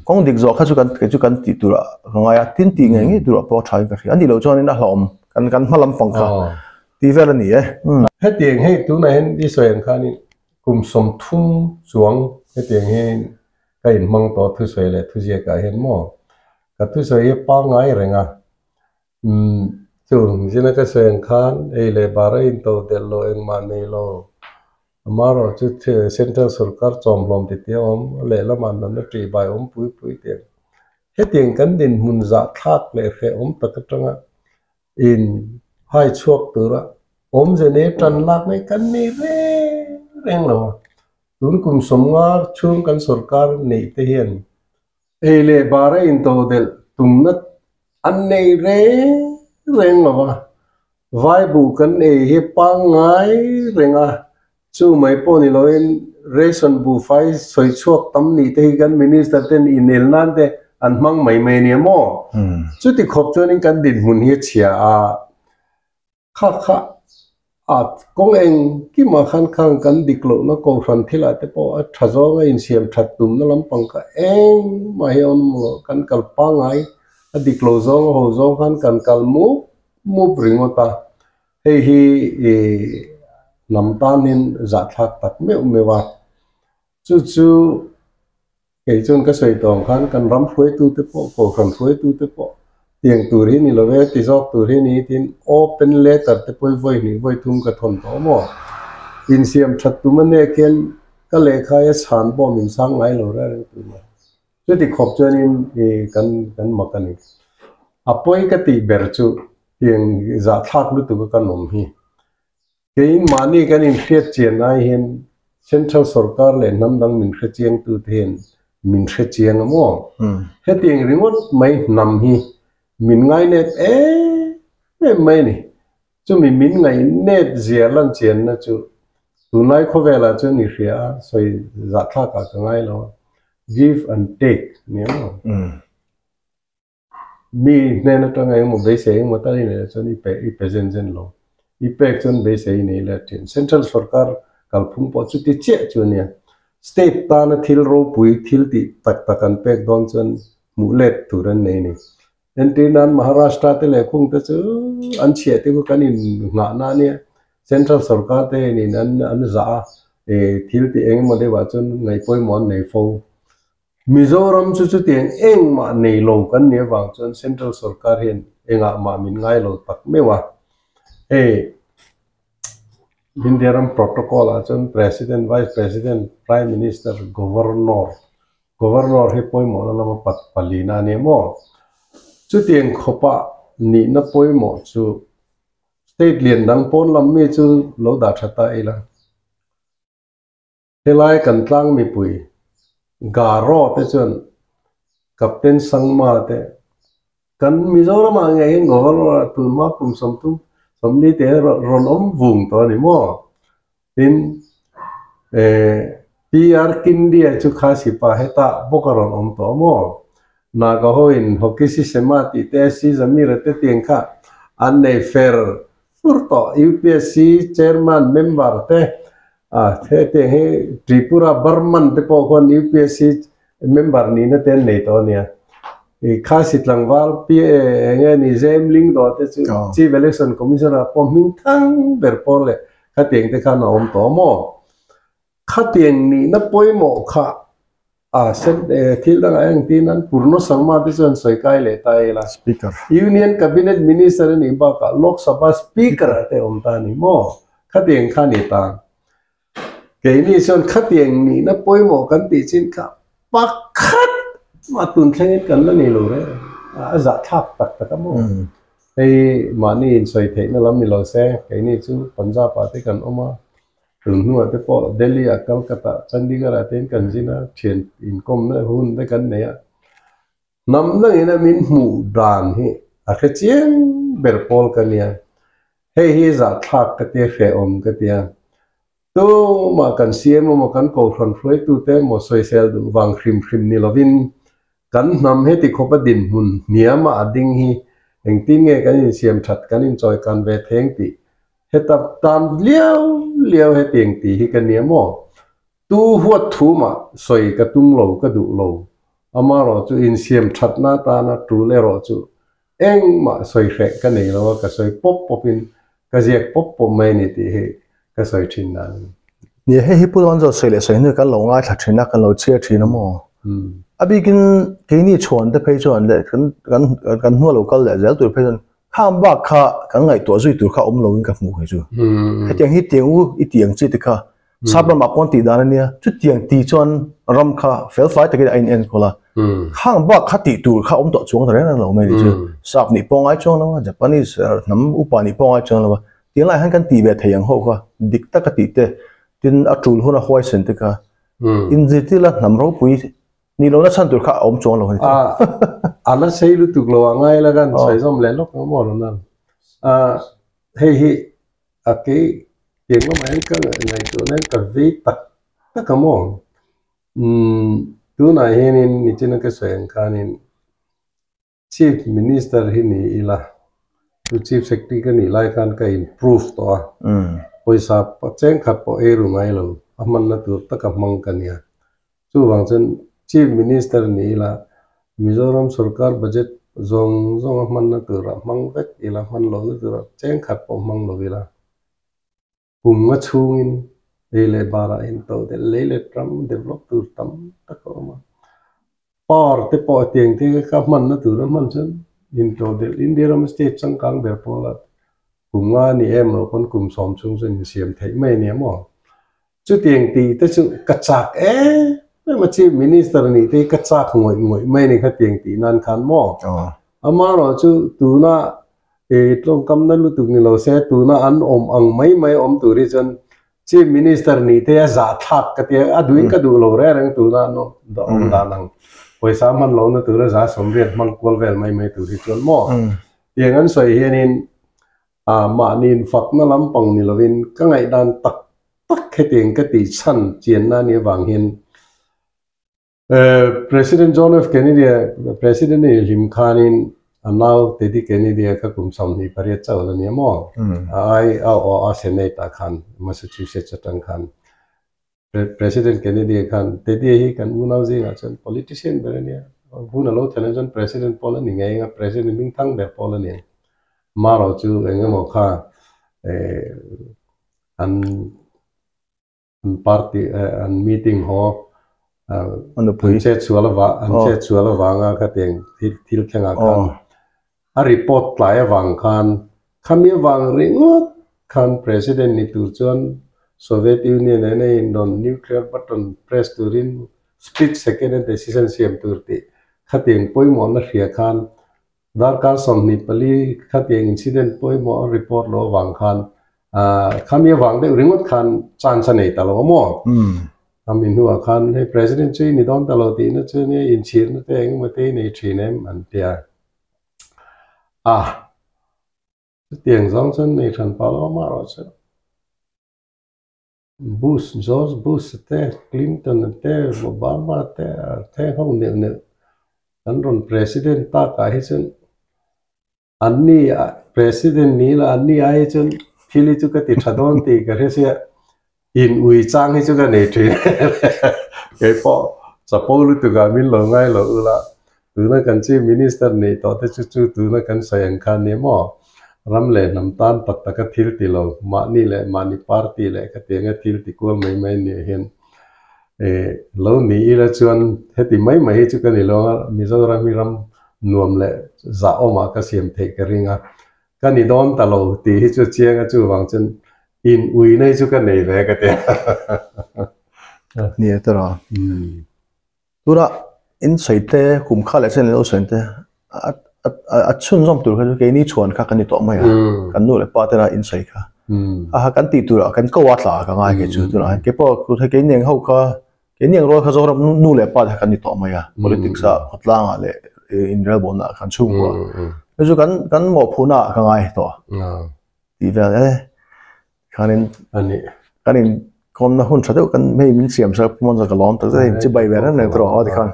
kong dik zo kha chu kan ti tura ngaya tin ti nge tura po thai ka ani lo chon na hlom kan malam pang kha ti vel ani he tieng he tu na hen di soen kha ni kum som thum chuang he tieng he ka in mang to thu soi le thu je ka hen mo ka thu soi pa ngai renga chung jina ka soen khan e le bara in to del lo eng ma nei lo amaro chu central sarkar chom hlom ti te om le la man na tri bai om pui tieng he tieng kan din mun za thak le khe om takatanga in hai chuak tura om je ne tran lak nei kan ni reng lo tun kum som nga chung kan sarkar nei te hian e le bara in to del tumna an nei reng lo vai bu kan e he pa ngai renga chu mai po ni lo in ration bu fai soi chuak tam ni te kan minister ten inel nan te an mang mai ni mo chu ti khop chuan kan din hun hi chia a kha kong eng ki ma khan khang kan diklo na ko ran thila te po a thazo nga in siam that tum na lam pang ka eng ma he on mo kan kal pa ngai a diklo zo ho zo khan kan kal mu bringota hi nam tan in za thak tak mewa chu ke chun ka soi tong khan kan ram phoi tu te po ko ran phoi tu te po tieng tur hi ni lo ve ti jok tur hi ni tin open letter te poi voi ni voi thum ka thon to mo in siam that tu man ne ken ka lekha ya chan bo min sang ngai lo ra tu ma chu ti khop chuan in kan ma kan ni apoi ka ti ber chu tieng za thak lu tu ka nom hi kein mani kan in khiat chen nai hin central sarkar le nam dang min khe chiang tu then min khe chiang mo he tieng ringot mai nam hi min ngai net mai ni chu min ngai net zia lan chen na chu tu nai kho vela chu ni ria soi za tha ka ngai lo give and take ni mo mi ne na ta ngai mo be se mo ta ni ne chu ni pe i present zen lo i pe chun be se ni la tin central sarkar kal phum po chu ti che chu ni state ta na thil ro pui thil ti tak takan pek don chun mu let turan nei ni entinan Maharashtra te le khung te chu an chhe te ko kanin nga na ni central sarkar te ni an za thil ti eng mo de wa chun ngai poi mon nei fo Mizoram chu tieng eng ma nei lo kan ne wang chun central sarkar hin enga ma min ngai lo tak mewa Indiaram protocol a chun president vice president prime minister governor he poi mo na ma pat palina ne mo chu tieng khopa ni na poi mo chu state lian dang pon lam mi chu lo da thata ila helai kan tlang mi pui garo te chun captain sangma te kan Mizoram ma ngai governor tu ma kum som tu somni te ron om vung to ni mo tin PR kindia chu khasi pa heta bokaron om to mo na ga hoin hokisi semati te si zamira te tiengkha an nei fer furto UPSC chairman member te te he Tripura Burman te po kon UPSC member ni na ten nei to nia khasi tlangwal nge ni zemling do te chu chief election commissioner po min thang ber pole khateng te khan om to mo khateng ni na poimo kha sen thil dang ang tinan purno sangma te chon soi kai le tai la speaker union cabinet minister ni ba ka lok sabha speaker te om ta ni mo khateng khani ta ke ni son khateng ni na poimo kan ti chin kha pakhat ma tun thleng kan la ni lo re a za thak tak mo ei mani in soi the na lam ni lo se ke ni chu Punjab ate kan oma nu ate po Delhi a Kolkata Chandigarh aten kan jina thien in kom na hun te kan ne nam na ina min mu dan hi a khe chiang ber pol kan ya hi za thak ka te fe om ka tia to ma kan siam mo kan ko fron floi tu te mo social du wang khrim ni lovin kan nam he ti khopa din mun niama ading hi eng tin nge kan in siam that kan in choi kan ve theng ti he tap tan liao he tieng ti hi kan niamo tu huat thu ma soi ka tung lo ka du lo amaro chu in siam thatna ta na tru le ro chu eng ma soi hre ka nei lo ka soi pop in ka ziak pop mai ni ti he ka soi thin na ni he pu on zo sei le sei ne kan lo nga thla thina kan lo che thina mo abi kin ke ni chon de pe chon le kan hu lo kal le zel tur pe chon kham ba kha kan ngai to zui tur kha lo in ka mu he chu he tiang hi tiang u I tiang chi te kha sabra ma pon ti dan ania chu tiang ti chon ram kha fel fai te ke ain en kola khang ba kha ti tur kha to chuang da na lo mai ni chu sap ni pong ai chong lo Japanese nam upa ni pong ai chong lo tiang lai han kan ti be thayang ho kha dik ta ka ti te tin a tul huna hoi sen te ka in ji ti la nam ro pui ni lo na chan tur kha chong lo ni ala sei lu tu lo ngai la gan sai som le lok mo lo nan hei a ke tiang lo mai ka ngai tu na ka ve ta ka mo tu na henin ni china ka sen khanin chief minister hi ni ila tu chief secretary ka ni lai kan ka improve to poisa cheng khat po e ru ngai lo aman na tu ta ka mang kan ya chu wang chen chief minister ni ila Mizoram sarkar budget zong man na tu ra mang vek ila man lo tu ra cheng khat po mang lo ila ma chungin le bara in to de le tram develop tu tam ta ko ma par te po tiang te ka man na tu ra man chen in to de Indian state chang kang ber po la nga ni em lo kon kum som chung chen siam thai mai ne mo chu tiang ti te chu ka chak mà chief minister ni te ka chak ngoi mai ni kha tiang ti nan khan mo ama ro chu tu na trong kam na lu tu ni lo se tu na an ang mai om tu ri chan chief minister ni te za thak ka te a duin ka du lo re rang tu na no do da nang poisa man lo na tu ra za som riat mang kol vel mai tu ri chon mo tiang an soi hianin ma nin fak na lam pang ni lovin ka ngai dan tak khe tiang ka ti chan chien na ni wang hin President John F. Kennedy, President Lim Khanin, now Teddy Kennedy ka kum som ni pariat chaw la ni mo. Ai a Senate khan Massachusetts tang khan. President Kennedy khan Teddy hi kan unau ji nga chan politician berania. Buna lo television president pola ni ngai nga president ming thang ber pola ni. Maro chu enga mo kha an party an meeting ho an che chuala wanga ka teng thil khenga khan a report tlai wang khan khamia wang ringot khan president ni tu chon Soviet Union ene non nuclear button press turin split second decision siam turti khateng poimo na ria khan darkar som ni pali khateng incident poimo report lo wang khan khamia wang de ringot khan chance nei talo mo amin huwa khan he president chui ni don talo ti na chu ne in chir na te eng ma te nei thinem an tia tiang zong chen nei than pa lo ma ro che George Bush te Clinton te Obama te hong ne an ron president ta ka hi chen anni president ni la anni ai chen thili chu ka ti thadon ti ka re sia in ui chang hi chu ka nei thi ke po sapolu tu ga min lo ngai lo la tu na kan chi minister ni to te chu tu na kan sayang khan ni mo ram le nam tan tak tak ka thil ti lo ma ni le ma ni party le ka te nga thil ti ko mai ni hen lo ni ila chuan heti mai chu ka ni lo Mizoram mi ram nuam le za oma ka siam the ka ringa ka ni don ta lo ti hi chu chianga chu wang chen in ui nei chu ka nei ve ka te ni tara tura in saite kum kha le chen lo sente a chun zom tur kha ke ni chuan kha kan ni to mai kan nu le pa tera in sai kha a kan ti tura kan ko wa tla ka ngai ke chu tura ke po ku the ke neng ho kha ke neng ro kha zo nu le pa kan ni to mai politics a khotlang a le in rel bon na kan chung wa chu kan mo phuna ka ngai to ti vel kanin kanin kon na hun chadeu kan mei min siam sa mon za ka lom ta zai chi bai ber na tro ha di kan